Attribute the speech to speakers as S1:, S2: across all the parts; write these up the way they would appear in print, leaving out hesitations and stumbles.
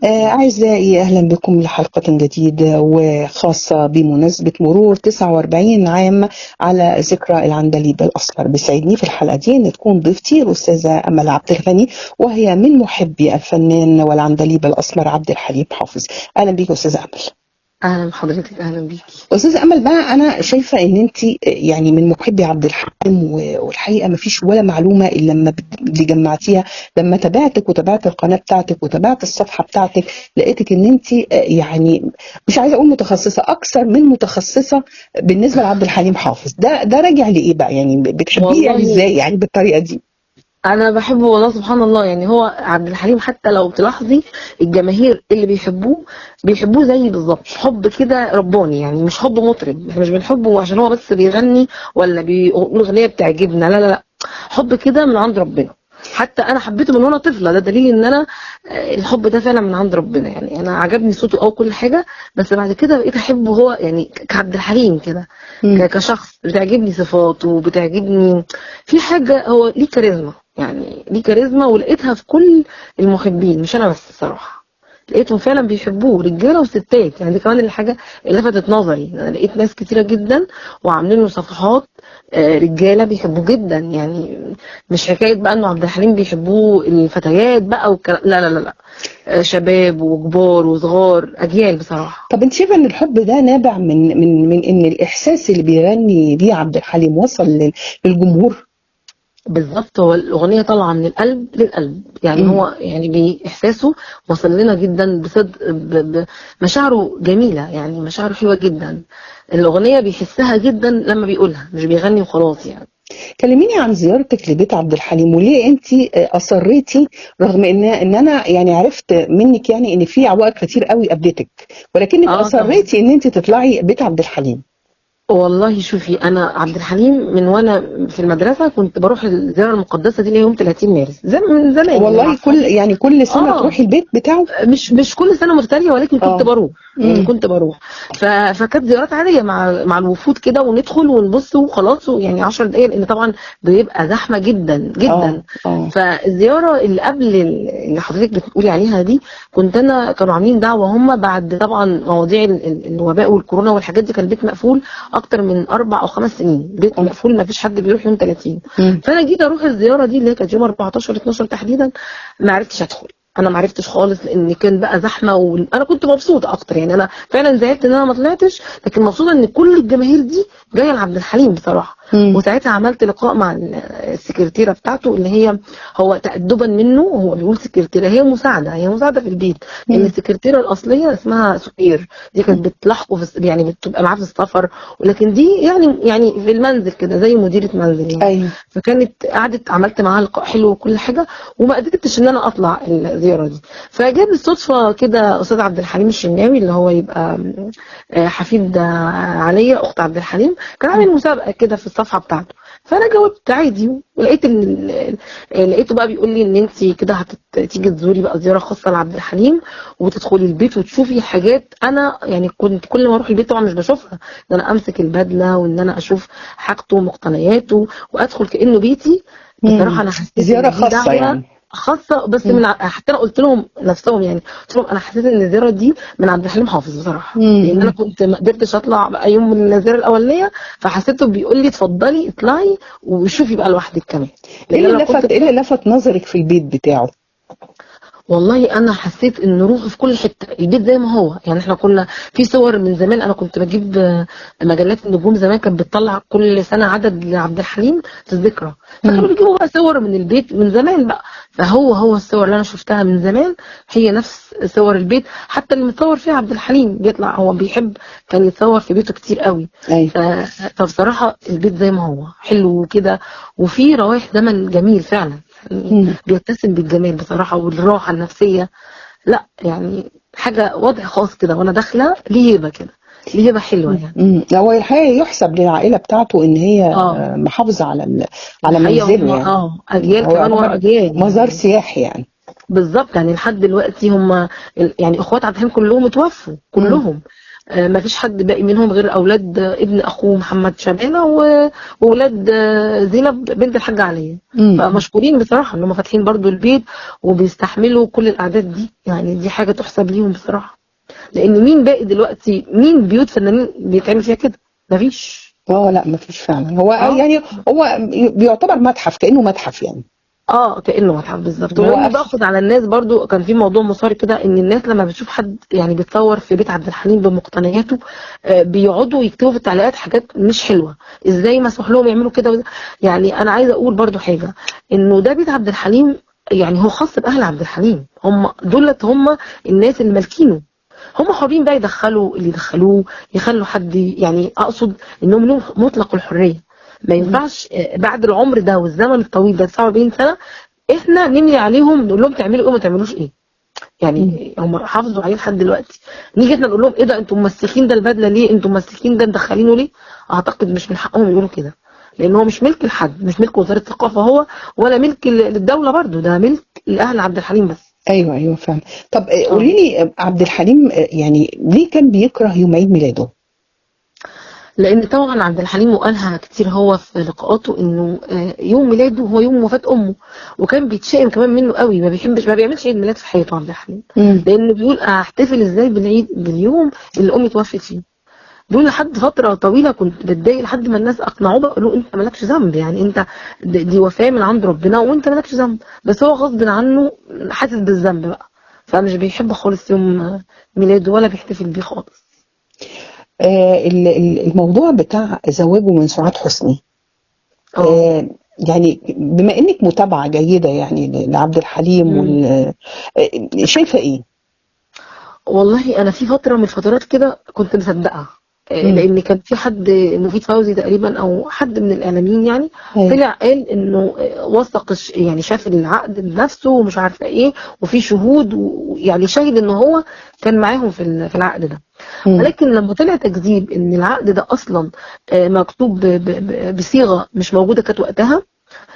S1: أعزائي، أهلا بكم لحلقة جديدة وخاصة بمناسبة مرور 49 عام على ذكرى العندليب الأصفر. بيسعدني في الحلقة دي أن تكون ضيفتي الأستاذة أمل عبد الغني، وهي من محبي الفنان والعندليب الأسمر عبد الحليم حافظ. أهلا بيك أستاذة أمل.
S2: اهلا بحضرتك، اهلا بيكي.
S1: أستاذة أمل، بقى أنا شايفة إن أنت يعني من محبي عبد الحليم، والحقيقة ما فيش ولا معلومة إلا لما اللي جمعتيها لما تابعتك وتابعت القناة بتاعتك وتابعت الصفحة بتاعتك، لقيتك إن أنت يعني مش عايزة أقول متخصصة، أكثر من متخصصة بالنسبة لعبد الحليم حافظ. ده راجع لإيه بقى؟ يعني بتحبيه يعني
S2: والله
S1: إزاي يعني بالطريقة دي؟
S2: انا بحبه والله، سبحان الله. يعني هو عبد الحليم حتى لو تلاحظي الجماهير اللي بيحبوه زي بالظبط، حب كده رباني. يعني مش حب مطرب، احنا مش بنحبه عشان هو بس بيغني ولا بيقول اغنيه بتعجبنا، لا لا لا، حب كده من عند ربنا. حتى انا حبيته من وانا طفله، ده دليل ان انا الحب ده فعلا من عند ربنا. يعني انا عجبني صوته او كل حاجه، بس بعد كده بقيت احبه هو، يعني كعبد الحليم كده،
S1: مم.
S2: كشخص بتعجبني صفاته، بتعجبني في حاجه، هو ليه كاريزما. يعني ليه كاريزما، ولقيتها في كل المحبين، مش انا بس الصراحه. لقيتهم فعلا بيحبوه، رجاله وستات. يعني دي كمان الحاجه اللي لفتت نظري، انا لقيت ناس كتيره جدا وعاملين له صفحات، رجاله بيحبوه جدا. يعني مش حكايه بقى انه عبد الحليم بيحبوه الفتيات بقى والكلام، لا لا لا لا، شباب وكبار وصغار، اجيال بصراحه.
S1: طب انت شايفه ان الحب ده نابع من ان الاحساس اللي بيغني بيه عبد الحليم وصل للجمهور؟
S2: بالظبط، هو الأغنية طالعة من القلب للقلب. يعني
S1: مم.
S2: هو يعني بإحساسه وصل لنا جدا بصدق، بمشاعره جميلة، يعني مشاعره حلوة جدا. الأغنية بيحسها جدا لما بيقولها، مش بيغني وخلاص يعني.
S1: كلميني عن زيارتك لبيت عبد الحليم، وليه انت اصريتي رغم ان انا يعني عرفت منك يعني ان في عوائق كتير قوي قابلتك، ولكنك
S2: اه طبعا.
S1: اصريتي ان انت تطلعي بيت عبد الحليم.
S2: والله شوفي، انا عبد الحليم من وانا في المدرسه كنت بروح الزياره المقدسه دي اللي هي يوم 30 مارس، زي من زمان يعني مع
S1: والله
S2: اصحابي.
S1: كل سنه
S2: اه،
S1: تروحي البيت بتاعه؟
S2: مش كل سنه متتاليه، ولكن كنت
S1: اه.
S2: بروح. يعني
S1: امم.
S2: كنت بروح. فكانت زيارات عاديه مع الوفود كده، وندخل ونبص وخلاص، يعني 10 دقايق، لان طبعا بيبقى زحمه جدا
S1: اه.
S2: جدا.
S1: اه.
S2: فالزياره اللي قبل اللي حضرتك بتقولي عليها دي، كانوا عاملين دعوه هم بعد طبعا مواضيع الوباء والكورونا والحاجات دي، كان البيت مقفول اكتر من 4 أو 5 سنين، البيت
S1: اه.
S2: مقفول، ما فيش حد بيروح يوم 30.
S1: امم.
S2: فانا جيت اروح الزياره دي اللي هي كانت يوم 14 12 تحديدا، ما عرفتش ادخل. انا ما عرفتش خالص، لان كان بقى زحمه، وانا كنت مبسوطه اكتر. يعني انا فعلا زعلت ان انا ما طلعتش، لكن مبسوطه ان كل الجماهير دي جايه لعبد الحليم بصراحه.
S1: امم.
S2: وساعتها عملت لقاء مع السكرتيره بتاعته، اللي هي هو تأدبا منه، هو بيقول سكرتيره، هي مساعده في البيت، لان السكرتيره الاصليه اسمها سكير. دي كانت بتلاحقه يعني بتبقى معاه في السفر، ولكن دي يعني في المنزل كده زي مديره منزل يعني.
S1: ايوه.
S2: فكانت قعدت، عملت معاها لقاء حلو وكل حاجه، وما قدرتش ان انا اطلع الزياره دي. فجاب بالصدفه كده استاذ عبد الحليم الشناوي، اللي هو يبقى حفيد عليا اخت عبد الحليم، كان عامل مسابقه كده في الصفحه بتاعته. فانا جاوبت عادي، ولقيت ان لقيته بقى بيقول لي ان انت كده هتيجي تزوري بقى زياره خاصه لعبد الحليم، وتدخلي البيت وتشوفي حاجات انا يعني كنت كل ما اروح البيت طبعا مش بشوفها، ان انا امسك البدله وان انا اشوف حاجته ومقتنياته وادخل كانه بيتي. بصراحه انا حسيت
S1: زياره
S2: ان دي
S1: خاصه
S2: دعوه
S1: يعني.
S2: خاصه، بس حتى انا قلت لهم نفسهم، يعني قلت لهم انا حسيت ان الزياره دي من عبد الحليم حافظ بصراحه، لان انا
S1: امم.
S2: كنت ما قدرتش اطلع بقى يوم من الزياره الاولانيه، فحسيته بيقول لي اتفضلي اطلعي وشوفي بقى لوحدك كمان، لان انا لو كنت
S1: ايه اللي
S2: طلعت.
S1: لفت نظرك في البيت بتاعه؟
S2: والله انا حسيت ان روحي في كل حته، البيت زي ما هو. يعني احنا كنا في صور من زمان، انا كنت بجيب مجلات النجوم زمان، كانت بتطلع كل سنه عدد لعبد الحليم في الذكرى، فكانوا
S1: امم.
S2: بيجيبوا بقى صور من البيت من زمان بقى. فهو الصور اللي انا شفتها من زمان هي نفس صور البيت، حتى اللي متصور فيها عبد الحليم بيطلع هو بيحب، كان يتصور في بيته كتير قوي.
S1: ايوه.
S2: فبصراحه البيت زي ما هو حلو كده، وفي روايح زمن جميل فعلا. يعني
S1: امم.
S2: بيتسم بالجمال بصراحة والراحة النفسية. لا يعني حاجة وضع خاص كده، وانا داخلة ليه هيبة كده، ليه هيبة حلوة يعني.
S1: هو الحقيقة يحسب للعائلة بتاعته إن هي
S2: اه،
S1: محافظة على
S2: الحقيقة
S1: منزله
S2: هم
S1: يعني.
S2: اجيال
S1: هو
S2: كمان ورا
S1: يعتبر
S2: اجيال
S1: مزار
S2: يعني.
S1: سياحي يعني.
S2: بالظبط، يعني لحد دلوقتي هم يعني اخوات عبد الحليم كلهم اتوفوا
S1: مم.
S2: كلهم. ما فيش حد باقي منهم غير اولاد ابن اخوه محمد شبانه واولاد زينب بنت الحاج عليا. فمشكورين بصراحه ان هم فاتحين برضو البيت وبيستحملوا كل الاعداد دي، يعني دي حاجه تحسب ليهم بصراحه. لان مين باقي دلوقتي، مين بيوت فنانين بيتعمل فيها كده؟ مفيش.
S1: لا مفيش فعلا. هو يعني هو بيعتبر متحف، كأنه متحف يعني.
S2: كأنه متحف بالظبط.
S1: هو
S2: ولاني باخد على الناس برضو، كان في موضوع مثار كده ان الناس لما بتشوف حد يعني بيتصور في بيت عبد الحليم بمقتنياته بيقعدوا يكتبوا في التعليقات حاجات مش حلوه، ازاي مسموح لهم يعملوا كده يعني انا عايزه اقول برضو حاجه، انه ده بيت عبد الحليم يعني هو خاص باهل عبد الحليم، هم دولت هم الناس اللي مالكينه، هم حرين بقى يدخلوا اللي يدخلوه، يخلوا حد، يعني اقصد انهم لهم مطلق الحريه. ما ينفعش بعد العمر ده والزمن الطويل ده 49 سنه احنا نملي عليهم نقول لهم تعملوا ايه وما تعملوش ايه. يعني هم حافظوا عليه لحد دلوقتي، نيجي احنا نقول لهم ايه ده انتم ممسكين ده البدله ليه، انتم ممسكين ده مدخلينه ليه؟ اعتقد مش من حقهم يقولوا كده، لان هو مش ملك لحد، مش ملك وزاره الثقافه هو، ولا ملك للدوله برضو، ده ملك لاهل عبد الحليم بس.
S1: ايوه فعلا. طب قولي لي، عبد الحليم يعني ليه كان بيكره يوم عيد ميلاده؟
S2: لان طبعا عبد الحليم وقالها كتير هو في لقاءاته انه يوم ميلاده هو يوم وفاة امه، وكان بيتشائم كمان منه قوي، ما بيعملش عيد ميلاد في حياته عبد الحليم، لانه بيقول احتفل ازاي بالعيد باليوم اللي امي توفت فيه. بيقول لحد فتره طويله كنت بتضايق لحد ما الناس اقنعوه بقى، قالوا انت مالكش ذنب، يعني انت دي وفاه من عند ربنا وانت مالكش ذنب، بس هو غصب عنه حاسس بالذنب بقى، فمش بيحب خالص يوم ميلاده ولا بيحتفل بيه خالص.
S1: الموضوع بتاع زواجه من سعاد حسني، يعني بما انك متابعه جيده يعني لعبد الحليم شايفه ايه؟
S2: والله انا في فتره من الفترات كده كنت مصدقه، لان كان في حد مفيد فوزي تقريبا او حد من الاعلاميين يعني طلع قال انه وثق يعني شاف العقد بنفسه ومش عارفه ايه، وفي شهود ويعني شاهد ان هو كان معاهم في العقد ده. ولكن لما طلع تكذيب ان العقد ده اصلا مكتوب بصيغه مش موجوده كانت وقتها،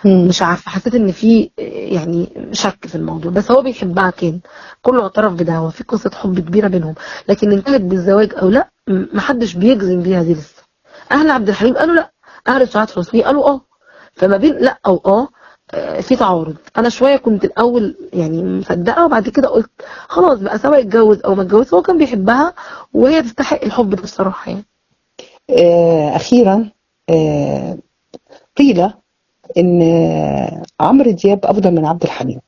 S2: مش عارفه، حسيت ان في يعني شك في الموضوع، بس هو بيحبها، كان كله اعترف بده، هو في قصه حب كبيره بينهم، لكن انتهت بالزواج او لا محدش بيجزم بيها دي لسه. اهل عبد الحليم قالوا لا، اهل سعاد حسني قالوا فما بين لا او في تعارض. انا شويه كنت الاول يعني مصدقه، وبعد كده قلت خلاص بقى سواء اتجوز او ما اتجوز هو كان بيحبها وهي تستحق الحب ده الصراحه يعني.
S1: اخيرا قيل ان عمرو دياب افضل من عبد الحليم.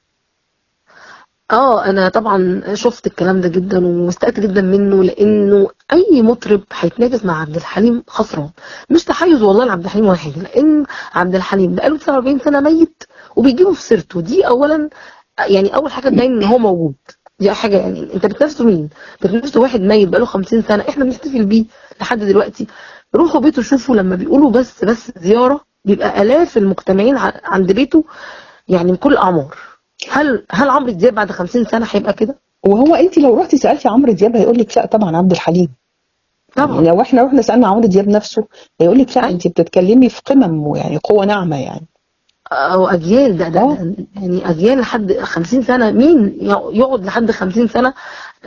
S2: انا طبعا شفت الكلام ده جدا ومستأت جدا منه، لانه اي مطرب هيتنافس مع عبد الحليم خسران، مش تحيز والله لعبد الحليم ولا حاجه، لان عبد الحليم بقاله 49 سنه ميت وبيجيبوا في سيرته دي اولا، يعني اول حاجه تبين ان هو موجود، دي حاجه، يعني انت بتنافسوا مين؟ بتنافسوا واحد ميت بقاله 50 سنه احنا بنحتفل بيه لحد دلوقتي. روحوا بيته شوفوا لما بيقولوا بس زياره بيبقى الاف المجتمعين عند بيته، يعني من كل الاعمار. هل عمرو دياب بعد 50 سنه هيبقى كده؟
S1: وهو انت لو رحتي سالتي عمرو دياب هيقول لك لا طبعا عبد الحليم.
S2: طبعا
S1: يعني لو احنا رحنا سالنا عمرو دياب نفسه هيقول لك لا انت بتتكلمي في قمم ويعني قوه ناعمه يعني.
S2: او اجيال ده يعني اجيال لحد 50 سنه، مين يقعد لحد 50 سنه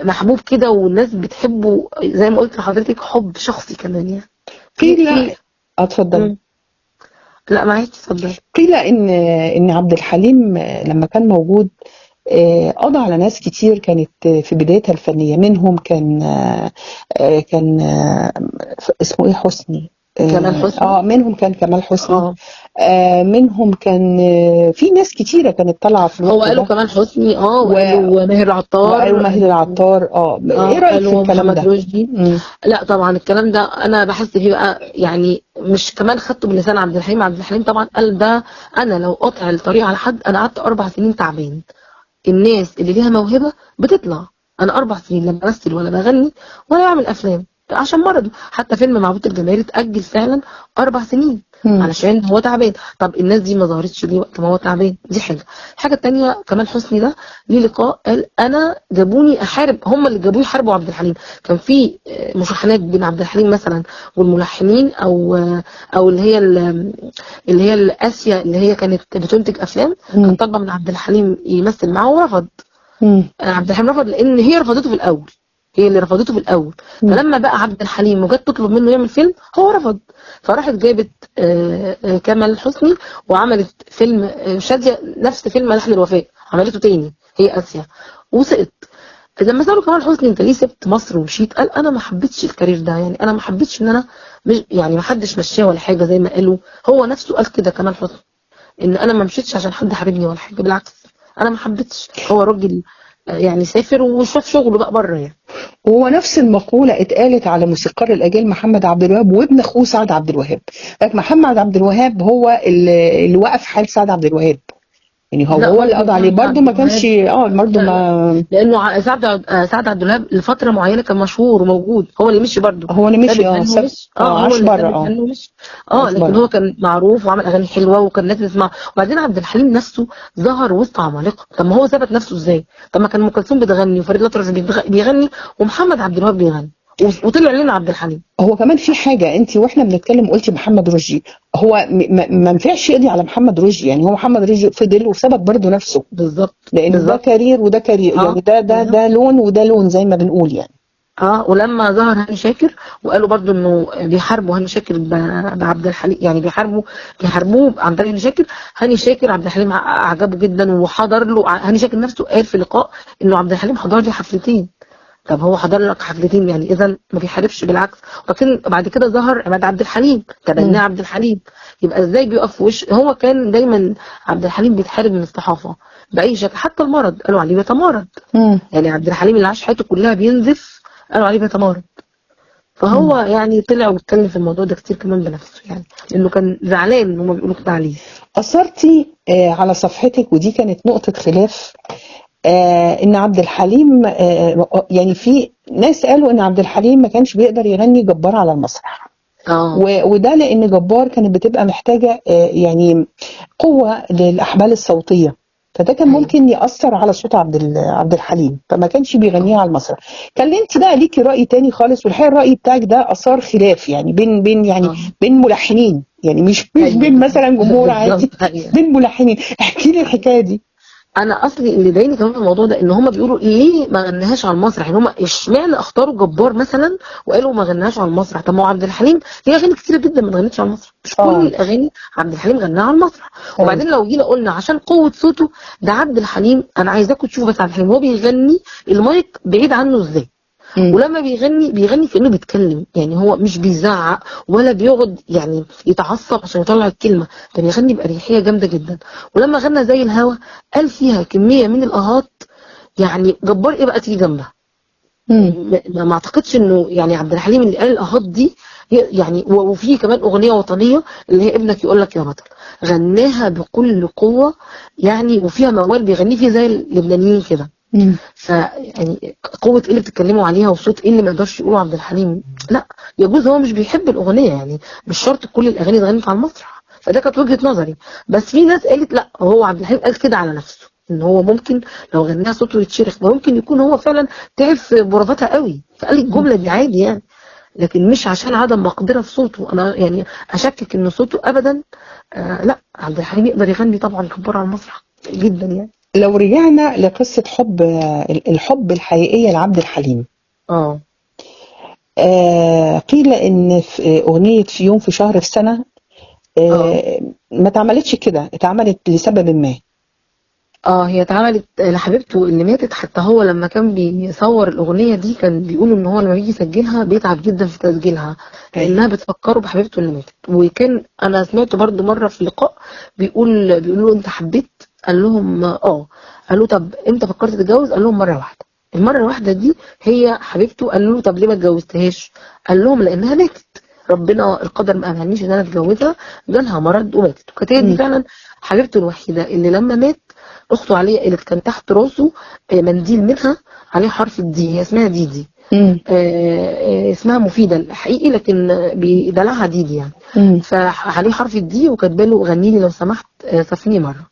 S2: محبوب كده والناس بتحبه زي ما قلت لحضرتك حب شخصي كمان يعني.
S1: قيل اتفضل.
S2: لا معلش اتفضل.
S1: قيل ان عبد الحليم لما كان موجود قضى على ناس كتير كانت في بدايتها الفنيه، منهم كان اسمه ايه، حسني،
S2: كمال حسني.
S1: منهم كان كمال حسني. منهم كان في ناس كتيره كانت طالعه في الوقت
S2: ده. هو قالوا كمال حسني وقالوا ماهر العطار،
S1: وقالوا ماهر العطار. ايه رايك في الكلام ده؟
S2: رشدي. لا طبعا الكلام ده انا بحس فيه بقى، يعني مش كمان خدته بلسان عبد الحليم. عبد الحليم طبعا قال ده انا لو قطع الطريق على حد، انا قعدت 4 سنين تعبان، الناس اللي ليها موهبه بتطلع، انا 4 سنين لا بمثل ولا بغني ولا بعمل افلام عشان مرضه، حتى فيلم معبود الجماهير اتأجل فعلا 4 سنين علشان هو تعبان. طب الناس دي ما ظهرتش ليه وقت ما هو تعبان؟ دي حاجه. الحاجه الثانيه كمال حسني ده ليه لقاء قال انا جابوني احارب، هم اللي جابوه يحاربوا عبد الحليم، كان في مشاحنات بين عبد الحليم مثلا والملحنين او اللي هي الاسيا اللي هي كانت بتنتج افلام، كانت طالبه من عبد الحليم يمثل معاه ورفض. عبد الحليم رفض لان هي رفضته في الاول، هي اللي رفضته في الاول.
S1: مم.
S2: فلما بقى عبد الحليم وجت تطلب منه يعمل فيلم هو رفض، فراحت جابت كمال حسني وعملت فيلم شادية نفس فيلم لحن الوفاء، عملته تاني هي اسيا وسقط. لما سألوا كمال حسني انت ليه سبت مصر ومشيت، قال انا ما حبيتش الكارير ده، يعني انا ما حبيتش ان انا مش يعني ما حدش مشاه ولا حاجه زي ما قالوا. هو نفسه قال كده كمال حسني، ان انا ما مشيتش عشان حد حاربني ولا حاجه، بالعكس انا ما حبيتش. هو راجل يعني سافر وشاف شغله بقى بره يعني.
S1: وهو نفس المقولة اتقالت على موسيقار الأجيال محمد عبد الوهاب وابن أخوه سعد عبد الوهاب. لكن محمد عبد الوهاب هو اللي وقف حال سعد عبد الوهاب، يعني
S2: لا
S1: هو اللي
S2: برضه
S1: قضى عليه،
S2: سعد
S1: برضه
S2: عبد
S1: ما كانش
S2: الوهاب،
S1: برضه
S2: لا
S1: ما.
S2: لانه سعد عبد الوهاب لفتره معينه كان مشهور وموجود، هو اللي مشي برضه،
S1: هو اللي
S2: ساب
S1: مشي
S2: الفن
S1: ساب
S2: ومشي. هو
S1: عاش
S2: اللي ساب
S1: بره
S2: الفن ومشي.
S1: عاش
S2: لكن
S1: بره.
S2: هو كان معروف وعمل اغاني حلوه وكان الناس بتسمع. وبعدين عبد الحليم نفسه ظهر وسط عمالقه، طب ما هو ثبت نفسه ازاي؟ طب ما كان ام كلثوم بتغني وفريد الأطرش بيغني ومحمد عبد الوهاب بيغني وطلع لنا عبد الحليم.
S1: هو كمان في حاجة، انت واحنا بنتكلم قلتي محمد رشدي، هو ما ينفعش يقضي على محمد رشدي، يعني هو محمد رشدي فضل وثبت برضه نفسه،
S2: بالظبط
S1: لان ده
S2: بالظبط.
S1: كارير وده كارير، يعني
S2: بالظبط.
S1: ده لون وده لون زي ما بنقول يعني.
S2: ولما ظهر هاني شاكر وقالوا برضو انه بيحاربوا هاني شاكر بعبد الحليم، يعني بيحاربوه عن طريق هاني شاكر. هاني شاكر عبد الحليم عجبه جدا وحضر له. هاني شاكر نفسه قال في لقاء انه عبد الحليم حضر لي حفلتين. طب هو حضر لك حفلتين يعني اذا ما بيحاربش، بالعكس. لكن بعد كده ظهر عماد عبد الحليم، تبناه
S1: مم.
S2: عبد الحليم. يبقى ازاي بيقف في وش؟ هو كان دايما عبد الحليم بيتحارب من الصحافه باي شكل، حتى المرض قالوا عليه بيتمرد.
S1: مم.
S2: يعني عبد الحليم اللي عاش حياته كلها بينزف قالوا عليه بيتمرد.
S1: مم.
S2: فهو يعني طلع واتكلم في الموضوع ده كتير كمان بنفسه، يعني لانه كان زعلان ان هم بيقولوا كده عليه.
S1: أثرتي على صفحتك، ودي كانت نقطة خلاف، إن عبد الحليم، يعني في ناس قالوا إن عبد الحليم ما كانش بيقدر يغني جبار على المسرح،
S2: اه
S1: وده لأن جبار كانت بتبقى محتاجة يعني قوة للأحبال الصوتية، فده كان
S2: ايوه
S1: ممكن يأثر على صوت عبد الحليم، فما كانش بيغنيها على المسرح. كان انت بقى ليكي رأي تاني خالص، والحقيقة الرأي بتاعك ده أثار خلاف، يعني بين يعني
S2: اه
S1: بين ملحنين، يعني مش
S2: ايوه
S1: بين
S2: بالظبط.
S1: مثلا جمهور عادي،
S2: بالظبط ايوه.
S1: بين ملحنين. احكي لي الحكاية دي.
S2: انا اصلي اللي ضايقني كمان في الموضوع ده ان هم بيقولوا ليه ما غناهاش على المسرح، يعني هم اشمعنى اختاروا جبار مثلا وقالوا ما غناهاش على المسرح. طب ما هو عبد الحليم ليه اغاني كتيره جدا ما غنتش على المسرح، مش كل
S1: اه
S2: الاغاني عبد الحليم غناها على المسرح.
S1: ايوه.
S2: وبعدين لو جينا قلنا عشان قوه صوته، ده عبد الحليم انا عايزاكم تشوفوا بس عبد الحليم وهو بيغني المايك بعيد عنه ازاي.
S1: امم.
S2: ولما بيغني كأنه بيتكلم، يعني هو مش بيزعق ولا بيقعد يعني يتعصب عشان يطلع الكلمة، ده بيغني بأريحية جامدة جدا. ولما غنى زي الهوا قال فيها كمية من الآهات، يعني جبار ايه بقى تيجي جنبها.
S1: امم.
S2: ما اعتقدش انه يعني عبد الحليم اللي قال الآهات دي يعني. وفي كمان أغنية وطنية اللي هي ابنك يقول لك يا بطل، غناها بكل قوة يعني، وفيها موال بيغني فيه زي اللبنانيين كده.
S1: امم.
S2: ف يعني قوة ايه اللي بتتكلموا عليها وصوت ايه اللي ما يقدرش يقوله عبد الحليم؟ لا يجوز هو مش بيحب الأغنية، يعني مش شرط كل الأغاني اتغنت على المسرح. فده كانت وجهة نظري. بس في ناس قالت لا، هو عبد الحليم قال كده على نفسه ان هو ممكن لو غناها صوته يتشرخ، ممكن يكون هو فعلا تعب في بروفاتها قوي فقال الجملة دي عادي يعني. لكن مش عشان عدم مقدرة في صوته. انا يعني اشكك ان صوته ابدا. لا عبد الحليم يقدر يغني طبعا كبار على المسرح جدا يعني.
S1: لو رجعنا لقصة حب، الحب الحقيقية لعبد الحليم،
S2: اه
S1: قيل ان في اغنية في يوم في شهر في سنة،
S2: اه
S1: ما اتعملتش كده، اتعملت لسبب ما.
S2: هي اتعملت لحبيبته اللي ماتت. حتى هو لما كان بيصور الأغنية دي كان بيقول ان هو لما بيجي يسجلها بيتعب جدا في تسجيلها
S1: ايوه.
S2: لأنها بتفكره بحبيبته اللي ماتت. وكان أنا سمعته برضو مرة في لقاء بيقولوا له أنت حبيت؟ قال لهم قالوا طب امتى فكرت تتجوز؟ قال لهم مرة واحدة. المرة الواحدة دي هي حبيبته. قال له طب ليه ما اتجوزتهاش؟ قال لهم لأنها ماتت، ربنا القدر ما أمهنيش ان انا اتجوزها، جالها مرض وماتت. وكانت هي دي
S1: امم.
S2: فعلا حبيبته الوحيدة اللي لما مات اخته عليه اللي كان تحت راسه منديل منها عليه حرف الدي، هي اسمها ديدي.
S1: امم.
S2: اسمها مفيدة الحقيقي لكن بيدلعها ديدي يعني.
S1: امم.
S2: فعليه حرف الدي وكاتبه له غني لي لو سمحت صافيني مرة.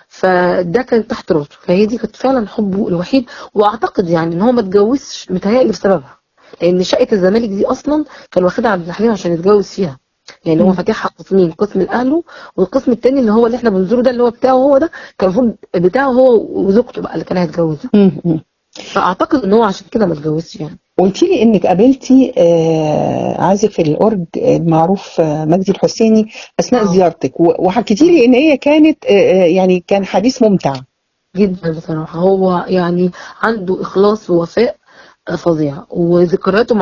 S2: فده كان تحت راسه. فهي دي كانت فعلا حبه الوحيد. واعتقد يعني ان هو ما اتجوزش متهيألي بسببها، لان شقة الزمالك دي اصلا كان واخدها عبد الحليم عشان يتجوز فيها. يعني هو فاتحها قسمين، قسم لاهله والقسم التاني اللي هو اللي احنا بنزوره ده اللي هو بتاعه هو، ده كان المفروض بتاعه هو وزوجته بقى اللي كان هيتجوزها.
S1: امم.
S2: فاعتقد ان هو عشان كده ما اتجوزش يعني.
S1: قلتي لي انك قابلتي عازف الاورج المعروف مجدي الحسيني اثناء
S2: اه
S1: زيارتك، وحكيتي لي ان هي كانت يعني كان حديث ممتع.
S2: جدا بصراحة. هو يعني عنده إخلاص ووفاء فظيع، وذكرياته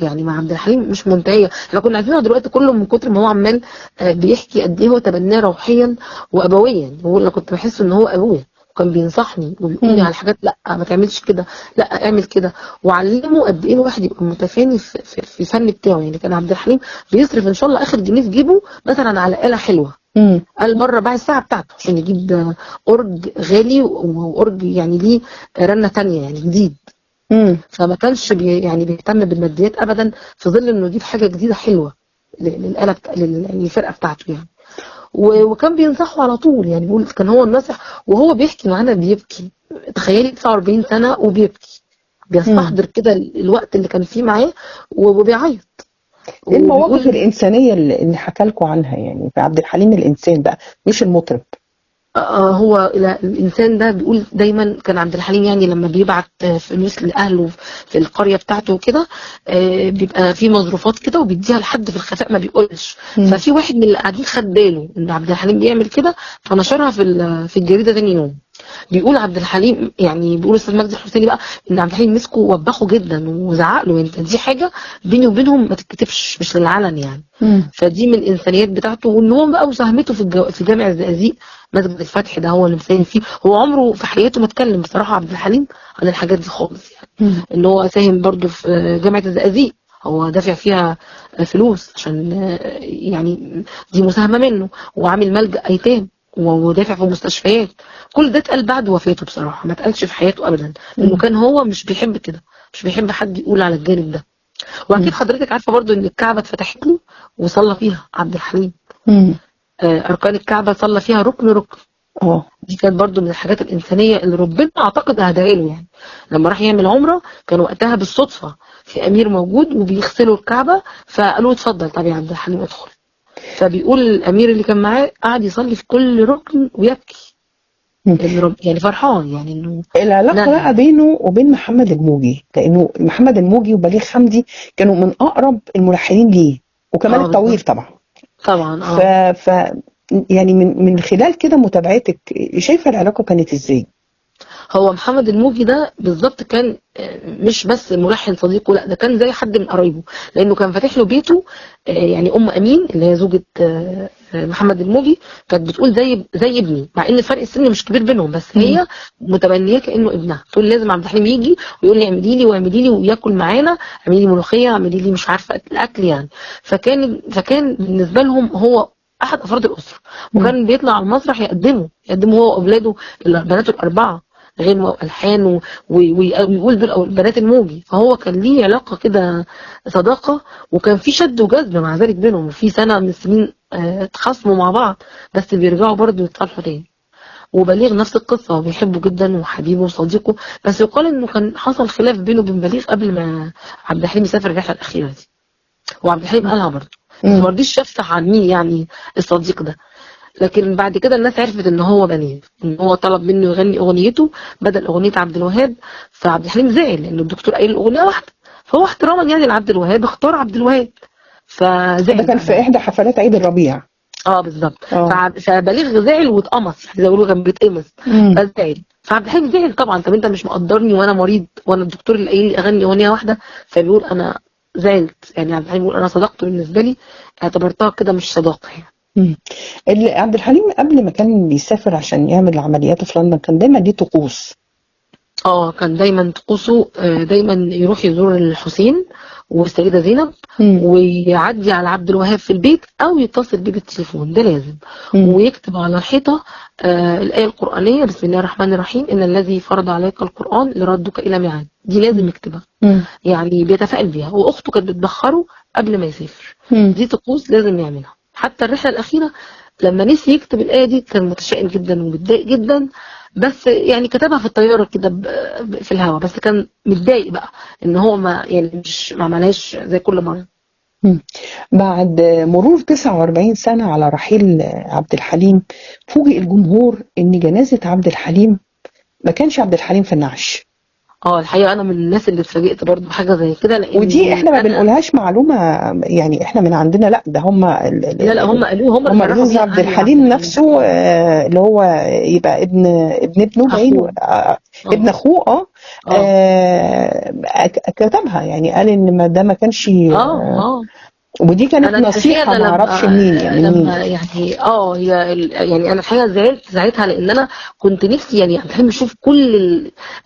S2: يعني مع عبد الحليم مش منتهية. احنا كنا عارفينها دلوقتي كله من كتر ما هو عمال بيحكي قد ايه هو تبناه روحيا وأبويا. هو اللي كنت بحس ان هو أبويا، وكان بينصحني وبيقول لي
S1: مم.
S2: على حاجات، لا ما تعملش كده، لا اعمل كده. وعلمه قد ايه الواحد يبقى متفاني في الفن بتاعه. يعني كان عبد الحليم بيصرف ان شاء الله اخر جنيه في جيبه مثلا على آلة حلوة.
S1: مم.
S2: قال مرة باع الساعة بتاعته عشان يجيب أورج غالي، وأورج يعني ليه رنة تانية يعني جديد.
S1: مم.
S2: فما كانش يعني بيهتم بالماديات أبدا، في ظل إنه يجيب حاجة جديدة حلوة للآلة للفرقة بتاعته يعني. وكان بينصحه على طول، يعني بيقول كان هو الناصح، وهو بيحكي معانا بيبكي. تخيلي 49 سنة وبيبكي،
S1: مم.
S2: بيستحضر كده الوقت اللي كان فيه معاه وبيعيط
S1: ايه المواقف
S2: وبيقول.
S1: الانسانيه اللي حكى لكم عنها يعني في عبد الحليم الانسان بقى مش المطرب؟
S2: هو الإنسان ده بيقول دايما كان عبد الحليم يعني لما بيبعت فلوس لأهله في القرية بتاعته وكده، بيبقى في مظروفات كده وبيديها لحد في الخفاء ما بيقولش.
S1: مم.
S2: ففي واحد من اللي قاعدين خد باله إن عبد الحليم بيعمل كده، فنشرها في الجريدة تاني يوم. بيقول عبد الحليم، يعني بيقول استاذ مجدي الحسيني بقى، ان عبد الحليم مسكه ووبخه جدا وزعق له، انت دي حاجه بيني وبينهم ما تتكتبش، مش للعلن يعني.
S1: مم.
S2: فدي من الانسانيات بتاعته. وان هو بقى مساهمته في جامع الزقازيق، مسجد الفتح ده هو اللي مساهم فيه. هو عمره في حياته ما اتكلم بصراحه عبد الحليم عن الحاجات دي خالص يعني.
S1: مم.
S2: ان هو ساهم برضو في جامعه الزقازيق، هو دافع فيها فلوس عشان يعني دي مساهمه منه، وعامل ملجأ ايتام، ودافع في مستشفيات. كل ده اتقال بعد وفاته بصراحه، ما اتقالش في حياته ابدا، لانه
S1: مم.
S2: كان هو مش بيحب كده، مش بيحب حد يقول على الجانب ده. واكيد
S1: مم.
S2: حضرتك عارفه برضو ان الكعبه اتفتحت له وصلى فيها عبد الحليم.
S1: مم.
S2: اركان الكعبه صلى فيها ركن ركن.
S1: اه.
S2: دي كانت برضو من الحاجات الإنسانية اللي ربنا أعتقد أهداها له يعني. لما راح يعمل عمرة كان وقتها بالصدفة في أمير موجود وبيغسلوا الكعبة، فقالوا اتفضل طب يا عبد الحليم ادخل. فبيقول الأمير اللي كان معاه قعد يصلي في كل ركن ويبكي،
S1: مم.
S2: لأن يعني فرحان يعني إنه
S1: العلاقة بقى
S2: نال.
S1: بينه وبين محمد الموجي، لأنه محمد الموجي وبليغ حمدي كانوا من أقرب الملحنين ليه، وكمان
S2: اه
S1: الطويل
S2: بالظبط.
S1: طبعا.
S2: طبعا
S1: ف...
S2: اه.
S1: ف يعني من خلال كده متابعتك شايفة العلاقة كانت ازاي؟
S2: هو محمد الموجي ده بالظبط كان مش بس ملحن صديقه، لا ده كان زي حد من قرايبه، لانه كان فاتح له بيته. يعني ام امين اللي هي زوجة محمد الموجي كانت بتقول زي ابني، مع ان فرق السن مش كبير بينهم، بس
S1: مم.
S2: هي متبنيه كانه ابنها. تقول لازم عبد الحليم يجي ويقول لي اعملي لي واعملي لي وياكل معانا، اعملي لي ملوخيه، اعملي لي مش عارفه الاكل يعني. فكان بالنسبه لهم هو احد افراد الاسره.
S1: مم.
S2: وكان بيطلع على المسرح يقدمه هو واولاده، بناته الاربعه، غنوة والحان ويقول دول او البنات الموجي. فهو كان ليه علاقه كده صداقه، وكان في شد وجذب مع ذلك بينهم. في سنه من السنين اتخاصموا مع بعض، بس بيرجعوا برضه يتصالحوا تاني. وبليغ نفس القصه، هو بيحبه جدا وحبيبه وصديقه، بس يقال انه كان حصل خلاف بينه وبين بليغ قبل ما عبد الحليم يسافر الرحله الاخيره دي. وعبد الحليم قالها برضه، بس ما
S1: مم.
S2: رضيش يفسح عن مين يعني الصديق ده. لكن بعد كده الناس عرفت ان هو بليغ، ان هو طلب منه يغني اغنيته بدل اغنيه عبد الوهاب. فعبد الحليم زعل لان الدكتور قايل اغنيه واحده، فهو احتراما يعني لعبد الوهاب اختار عبد الوهاب،
S1: ده
S2: فزعل
S1: كان
S2: بقى
S1: في
S2: بليغ.
S1: إحدى حفلات عيد الربيع.
S2: اه بالظبط.
S1: اه.
S2: فبليغ زعل واتقمص، زي ما بيقولوا كان بيتقمص،
S1: مم.
S2: فزعل. فعبد الحليم زعل طبعا، طب انت مش مقدرني وانا مريض وانا الدكتور اللي قايل لي اغني اغنيه واحده. فبيقول انا زعلت، يعني عبد الحليم بيقول انا صداقته بالنسبه لي اعتبرتها كده مش صداقه يعني.
S1: مم. عبد الحليم قبل ما كان بيسافر عشان يعمل عملياته في لندن كان دايما ليه طقوس.
S2: اه كان دايما طقوسه دايما يروح يزور الحسين والسيدة زينب،
S1: مم.
S2: ويعدي على عبد الوهاب في البيت او يتصل بيه بالتليفون، ده لازم.
S1: مم.
S2: ويكتب على الحيطة الآية القرآنية بسم الله الرحمن الرحيم إن الذي فرض عليك القرآن لردك إلى ميعاد، دي لازم يكتبها.
S1: مم.
S2: يعني بيتفائل بيها. واخته كانت بتبخره قبل ما يسافر،
S1: مم.
S2: دي طقوس لازم يعملها. حتى الرحله الاخيره لما نسي يكتب الايه دي كان متشائم جدا ومتضايق جدا، بس يعني كتبها في الطياره كده في الهواء، بس كان متضايق بقى ان هو مش ما عملهاش زي كل مره.
S1: مم. بعد مرور 49 سنة على رحيل عبد الحليم فوجئ الجمهور إن جنازة عبد الحليم ما كانش عبد الحليم في النعش.
S2: الحقيقه انا من الناس اللي اتفاجئت برضو بحاجه زي كده،
S1: ودي
S2: لان
S1: احنا ما
S2: انا
S1: بنقولهاش معلومه يعني احنا من عندنا، لا ده هم
S2: لا هم قالوه، هم اللي
S1: هم
S2: صرحوا
S1: الاستاذ
S2: بيها
S1: عبد
S2: اهل عبد
S1: الحليم
S2: الحليم،
S1: نفسه، اللي هو يبقى ابن باين،
S2: اخوه.
S1: ابن
S2: اه
S1: اخوه.
S2: اه
S1: كتبها يعني، قال ان ما ده ما كانش،
S2: اه
S1: ودي كانت
S2: انا الحقيقه
S1: نصيحه
S2: ده
S1: ما اعرفش منين يعني من مين
S2: لما
S1: يعني.
S2: يعني يعني انا الحقيقه زعلت ساعتها، لان انا كنت نفسي يعني عبد الحليم يشوف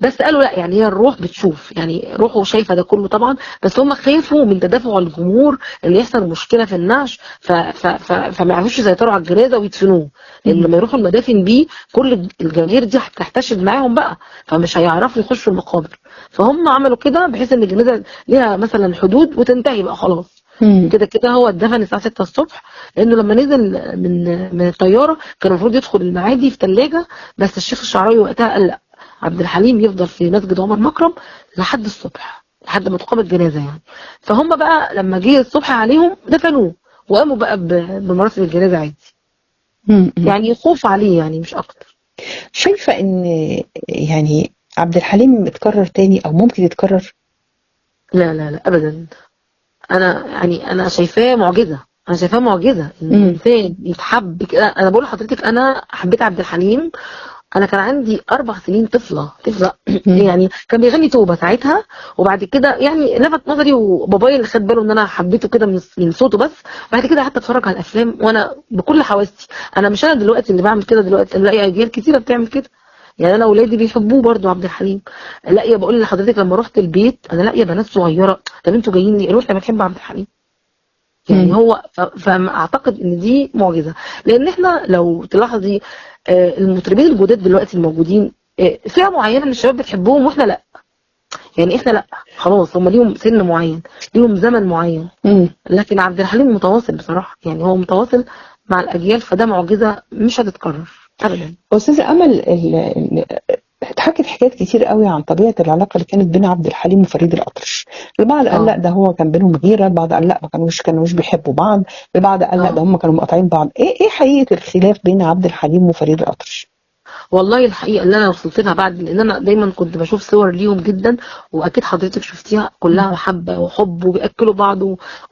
S2: بس قالوا لا، يعني هي الروح بتشوف، يعني روحه شايفه ده كله طبعا، بس هم خافوا من تدافع الجمهور ان يحصل مشكله في النعش، فما يعرفوش يسيطروا على الجنازه ويدفنوه، لان
S1: مم.
S2: لما يروحوا المدافن بيه كل الجماهير دي هتحتشد معاهم بقى، فمش هيعرفوا يخشوا المقابر، فهم عملوا كده بحيث ان الجنازه ليها مثلا حدود وتنتهي بقى خلاص.
S1: مم.
S2: كده كده هو اتدفن الساعة 6 الصبح، لأنه لما نزل من الطيارة كان المفروض يدخل المعادي في ثلاجة، بس الشيخ الشعراوي وقتها قال لا، عبد الحليم يفضل في مسجد عمر مكرم لحد الصبح، لحد ما تقام الجنازة يعني. فهم بقى لما جه الصبح عليهم دفنوه، وقاموا بقى بمراسم الجنازة عادي،
S1: مم.
S2: يعني خوف عليه يعني مش أكتر.
S1: شايفه ان يعني عبد الحليم اتكرر تاني او ممكن يتكرر؟
S2: لا لا لا أبدا، أنا شايفاه معجزة، أنا شايفاه معجزة إن
S1: مم.
S2: إنسان يتحب كده. أنا بقول لحضرتك أنا حبيت عبد الحليم، انا كان عندي 4 سنين، طفله
S1: مم.
S2: يعني كان بيغني توبه ساعتها، وبعد كده يعني لفت نظري، وبابايا اللي خد باله ان انا حبيته كده من صوته بس. بعد كده قعدت اتفرج على الافلام وانا بكل حواسي، انا مش انا دلوقتي اللي بعمل كده، دلوقتي لا، اجيال كتيره بتعمل كده، يعني انا اولادي بيحبوه برضو عبد الحليم. لا يا بقول لحضرتك لما رحت البيت انا، لا يا بنات صغيره، طب انتوا جايين ليه؟ قالوا احنا بنحب عبد الحليم. يعني
S1: مم.
S2: هو فاعتقد ان دي معجزه، لان احنا لو تلاحظي المطربين الجداد دلوقتي الموجودين، فئه معينه من الشباب بتحبهم واحنا لا، يعني احنا لا، خلاص هم ليهم سن معين، ليهم زمن معين،
S1: مم.
S2: لكن عبد الحليم متواصل بصراحه، يعني هو متواصل مع الاجيال، فده معجزه مش هتتكرر ابدا.
S1: أستاذة أمل، اتحكت حكايات كتير قوي عن طبيعة العلاقة اللي كانت بين عبد الحليم وفريد الأطرش. البعض قال لا
S2: اه
S1: ده هو كان بينهم غيرة، البعض قال لا ما كانوش بيحبوا بعض، البعض قال لا ده
S2: اه
S1: هم كانوا مقاطعين بعض. ايه حقيقة الخلاف بين عبد الحليم وفريد الأطرش؟
S2: والله الحقيقه اللي انا وصلت لها بعد، لان انا دايما كنت بشوف صور ليهم جدا، واكيد حضرتك شفتيها، كلها محبه وحب وبياكلوا بعض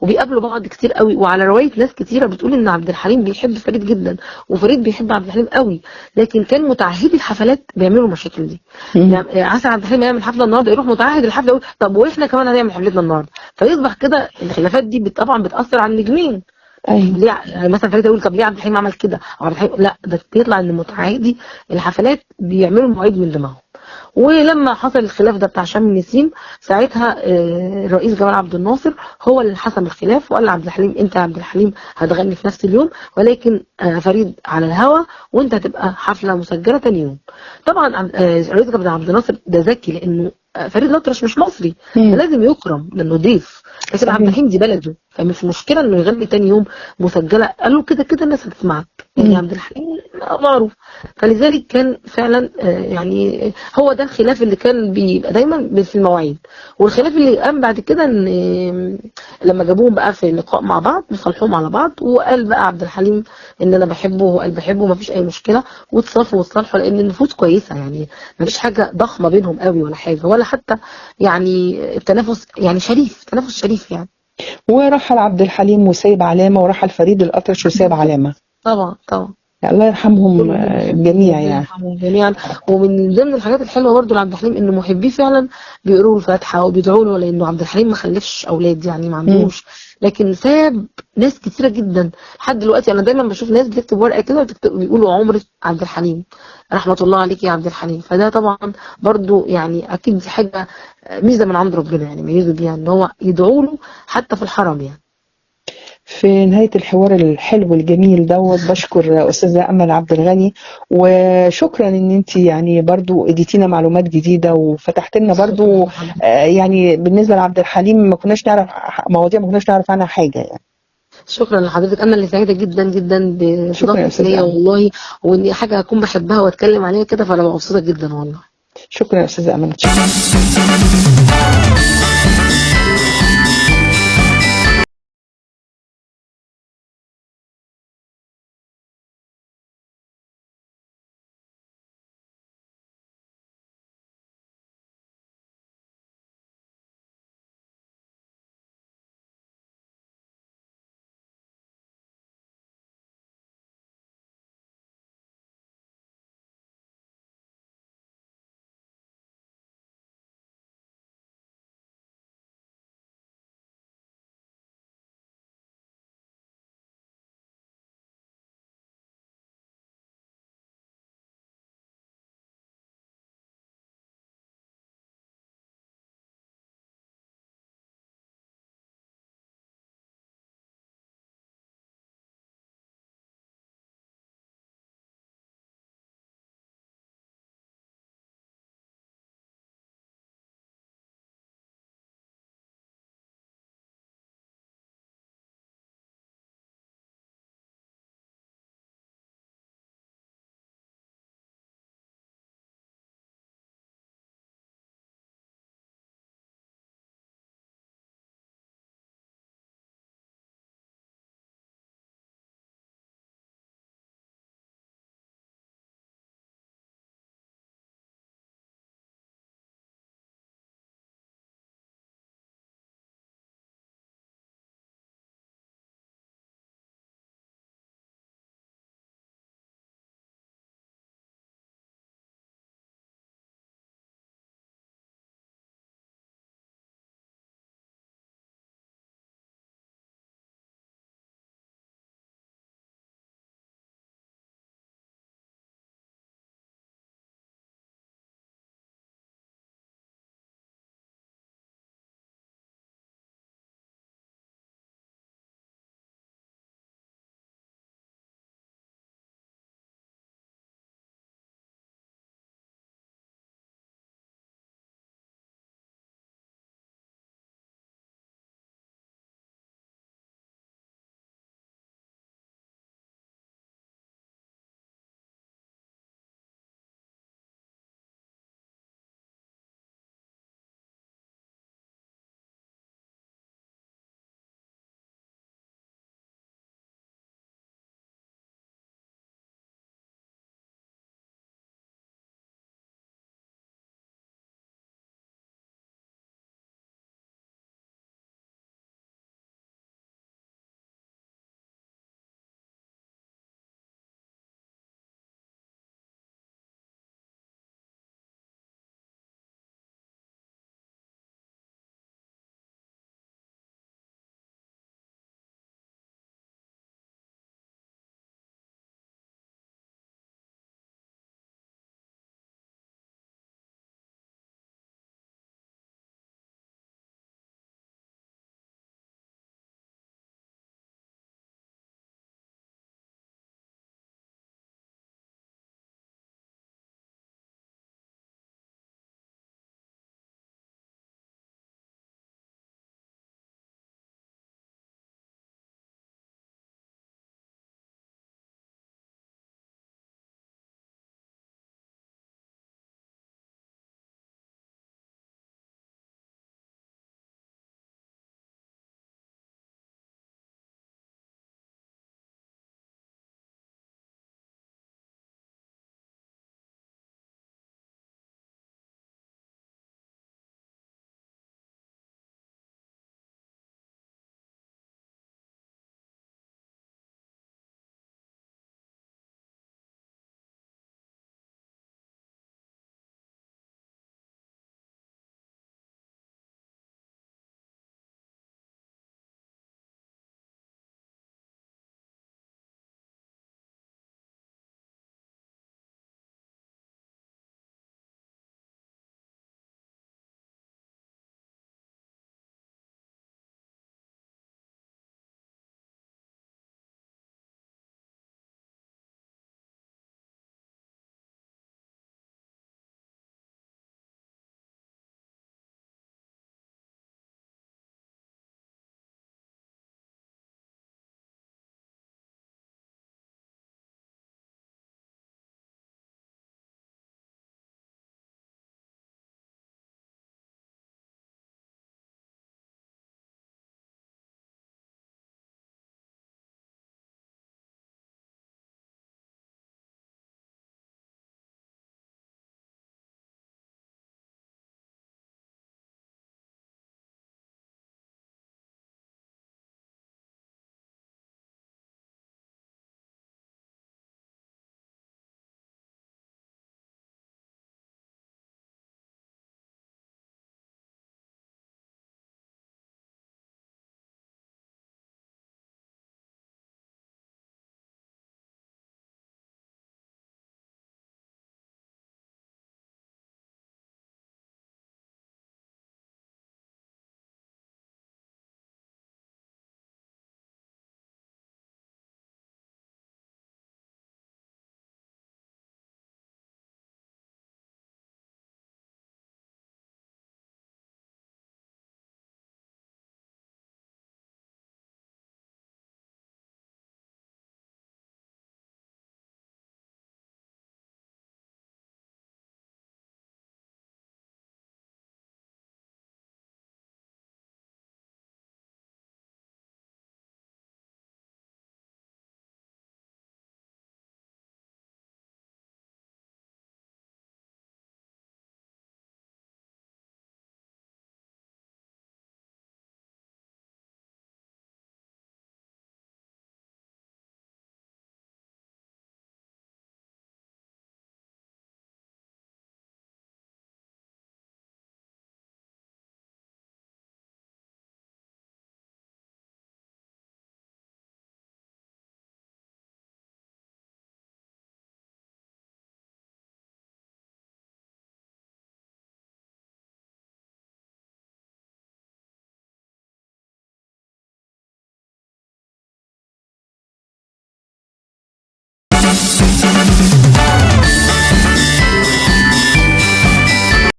S2: وبيقابلوا بعض كتير قوي، وعلى روايه ناس كتيره بتقول ان عبد الحليم بيحب فريد جدا وفريد بيحب عبد الحليم قوي، لكن كان متعهدي الحفلات بيعملوا المشاكل دي،
S1: مم.
S2: يعني عسى عبد الحليم يعمل حفله النهارده يروح متعهد الحفله يقول طب واحنا كمان هنعمل حفلتنا النهارده، فيصبح كده الخلافات دي طبعا بتاثر على النجمين.
S1: ايوه.
S2: ليه يعني مثلا فريد يقول طب ليه عبد الحليم عمل كده، او عبد الحليم لا، ده يطلع ان المتعهدي الحفلات بيعملوا مواعيد من دماغهم. ولما حصل الخلاف ده بتاع شم النسيم، ساعتها الرئيس جمال عبد الناصر هو اللي حسم الخلاف، وقال لعبد الحليم انت يا عبد الحليم هتغني في نفس اليوم، ولكن فريد على الهوا، وانت هتبقى حفله مسجله تاني يوم. طبعا الرئيس جمال عبد الناصر ده ذكي، لانه فريد الأطرش مش مصري،
S1: مم.
S2: فلازم يكرم لانه ضيف، لكن عبد
S1: صحيح.
S2: الحليم دي بلده، فمش مشكله انه يغني تاني يوم مسجله، قالوا كده كده الناس هتسمعك، يعني
S1: مم.
S2: عبد الحليم معروف. فلذلك كان فعلا يعني هو ده الخلاف اللي كان بيبقى دايما في المواعيد. والخلاف اللي قام بعد كده ان لما جابوهم بقى في لقاء مع بعض وصالحوهم على بعض، وقال بقى عبد الحليم ان انا بحبه وهو قال بحبه، مفيش اي مشكله، واتصافوا واتصالحوا، لان النفوس كويسه يعني، مفيش حاجه ضخمه بينهم قوي ولا حاجه، ولا حتى يعني التنافس يعني شريف، تنافس شريف يعني.
S1: ورحل عبد الحليم وسايب علامة، ورحل فريد الأطرش وسايب علامة.
S2: طبعا طبعا.
S1: الله يرحمهم
S2: كلهم محبين
S1: الجميع
S2: ربنا
S1: يعني.
S2: يرحمهم جميعا. ومن ضمن الحاجات الحلوه برضه لعبد الحليم ان محبيه فعلا بيقروا له الفاتحه وبيدعوا له، لانه عبد الحليم ما خلفش اولاد يعني ما
S1: مم.
S2: عندوش، لكن ساب ناس كتيره جدا لحد دلوقتي. انا دايما بشوف ناس بتكتب ورقه كده بيقولوا عمر عبد الحليم، رحمه الله عليك يا عبد الحليم، فده طبعا برضه يعني اكيد دي حاجه ميزه من عند ربنا، يعني ميزه بيها ان هو يدعوا له حتى في الحرم يعني.
S1: في نهاية الحوار الحلو الجميل دوت بشكر أستاذة أمل عبد الغني، وشكرا إن أنت يعني برضو اديتينا معلومات جديدة وفتحت لنا
S2: شكرا
S1: برضو
S2: لحضرتك.
S1: يعني بالنسبة لعبد الحليم ما كناش نعرف مواضيع، ما كناش نعرف عنها حاجة يعني.
S2: شكرا لحضرتك، انا اللي سعيده جدا جدا
S1: شكرا يا
S2: باستضافتك
S1: أستاذة
S2: ليا
S1: أمل.
S2: والله، واني حاجه اكون بحبها واتكلم عليها كده، فانا مبسوطه جدا والله.
S1: شكرا يا أستاذة أمل.